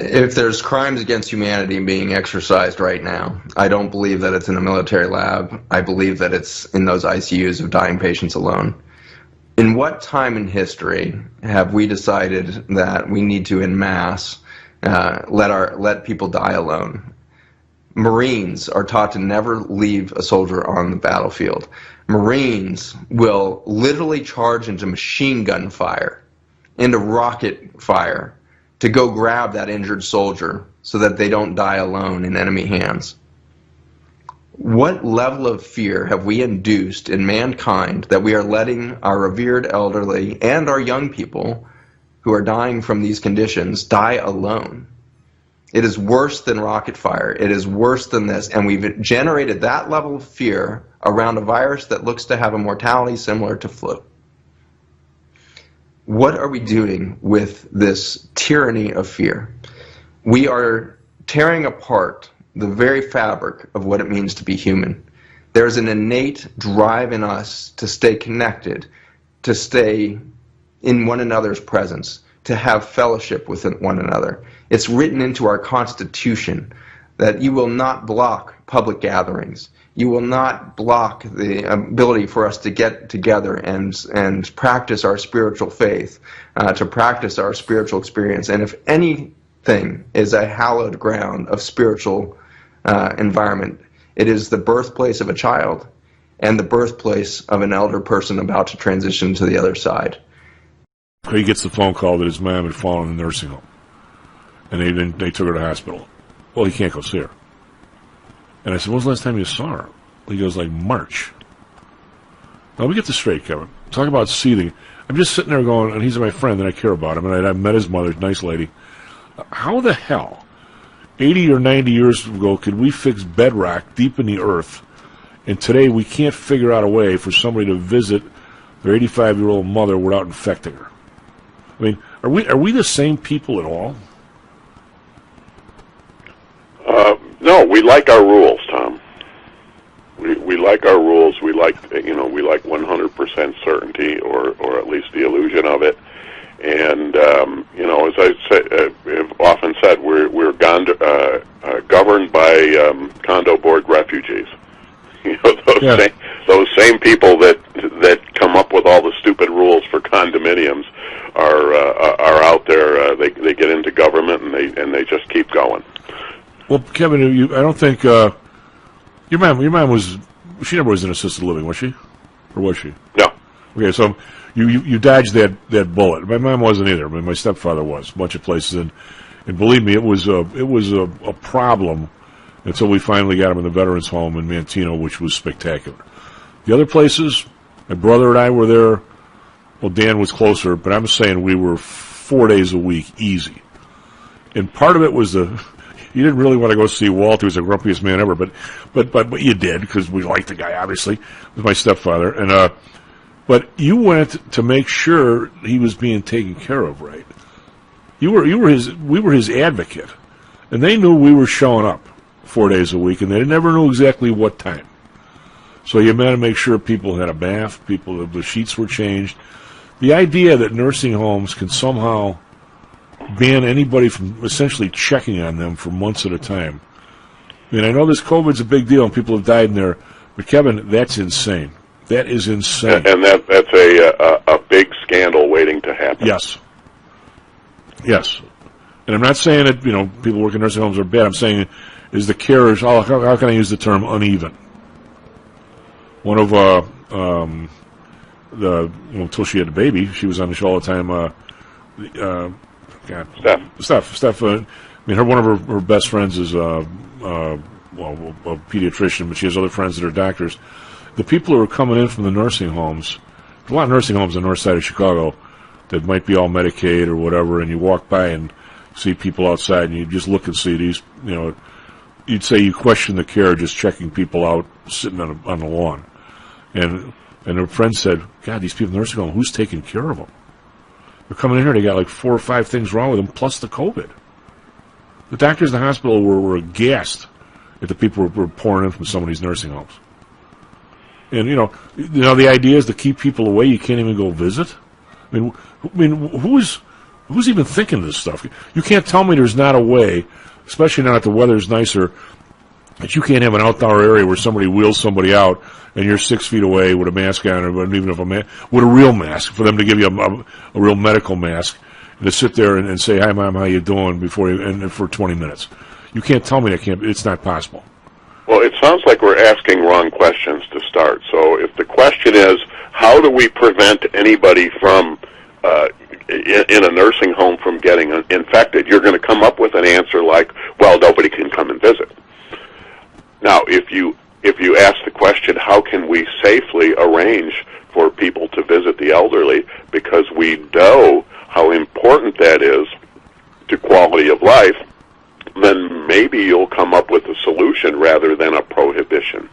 If there's crimes against humanity being exercised right now, I don't believe that it's in a military lab. I believe that it's in those ICUs of dying patients alone. In what time in history have we decided that we need to, en masse, let people die alone? Marines are taught to never leave a soldier on the battlefield. Marines will literally charge into machine gun fire, into rocket fire, to go grab that injured soldier so that they don't die alone in enemy hands. What level of fear have we induced in mankind that we are letting our revered elderly and our young people who are dying from these conditions die alone? It is worse than rocket fire. It is worse than this. And we've generated that level of fear around a virus that looks to have a mortality similar to flu. What are we doing with this tyranny of fear? We are tearing apart the very fabric of what it means to be human. There's an innate drive in us to stay connected, to stay in one another's presence, to have fellowship with one another. It's written into our Constitution that you will not block public gatherings. You will not block the ability for us to get together and practice our spiritual faith, to practice our spiritual experience. And if anything is a hallowed ground of spiritual environment, it is the birthplace of a child and the birthplace of an elder person about to transition to the other side. He gets the phone call that his mom had fallen in the nursing home, and they took her to the hospital. Well, he can't go see her. And I said, when was the last time you saw her? He goes, like March. Now, let me get this straight, Kevin. Talk about seething. I'm just sitting there going, and he's my friend, and I care about him, and I met his mother, nice lady. How the hell, 80 or 90 years ago, could we fix bedrock deep in the earth, and today we can't figure out a way for somebody to visit their 85-year-old mother without infecting her? I mean, are we the same people at all? No, we like our rules, Tom. We like our rules. We like 100% certainty, or at least the illusion of it. And as I've often said, we're governed by condo board refugees. Those same people that come up with all the stupid rules for condominiums are out there. They get into government and they just keep going. Well, Kevin, I don't think your mom was. She never was in assisted living, was she? Or was she? No. Okay, so you dodged that bullet. My mom wasn't either. I mean, my stepfather was. A bunch of places, and believe me, it was a problem until we finally got him in the veterans home in Mantino, which was spectacular. The other places, my brother and I were there. Well, Dan was closer, but I'm saying we were 4 days a week, easy. And part of it was you didn't really want to go see Walt, who was the grumpiest man ever, but you did, because we liked the guy, obviously, with my stepfather. And but you went to make sure he was being taken care of right. We were his advocate, and they knew we were showing up 4 days a week, and they never knew exactly what time. So you had to make sure people had a bath, the sheets were changed. The idea that nursing homes can somehow ban anybody from essentially checking on them for months at a time. I mean, I know this COVID's a big deal and people have died in there, but Kevin, that's insane. That is insane. And that's a big scandal waiting to happen. Yes. And I'm not saying that, people working in nursing homes are bad. I'm saying is the care is, how can I use the term uneven? One of, until she had a baby, she was on the show all the time, Steph. One of her best friends is a pediatrician, but she has other friends that are doctors. The people who are coming in from the nursing homes, there's a lot of nursing homes on the north side of Chicago that might be all Medicaid or whatever, and you walk by and see people outside, and you just look and see these, you'd say you question the care just checking people out sitting on the lawn. And her friend said, God, these people in the nursing home, who's taking care of them? They're coming in here, they got like 4 or 5 things wrong with them, plus the COVID. The doctors in the hospital were aghast at the people who were pouring in from some of these nursing homes. And, the idea is to keep people away, you can't even go visit. I mean, Who's even thinking this stuff? You can't tell me there's not a way, especially now that the weather's nicer, that you can't have an outdoor area where somebody wheels somebody out and you're 6 feet away with a mask on, or even if with a real mask, for them to give you a real medical mask, and to sit there and say, "Hi, Mom, how you doing?" and for 20 minutes. You can't tell me it's not possible. Well, it sounds like we're asking wrong questions to start. So if the question is, how do we prevent anybody from in a nursing home from getting infected, you're going to come up with an answer like, well, nobody can come and visit. Now, if you ask the question, how can we safely arrange for people to visit the elderly, because we know how important that is to quality of life, then maybe you'll come up with a solution rather than a prohibition.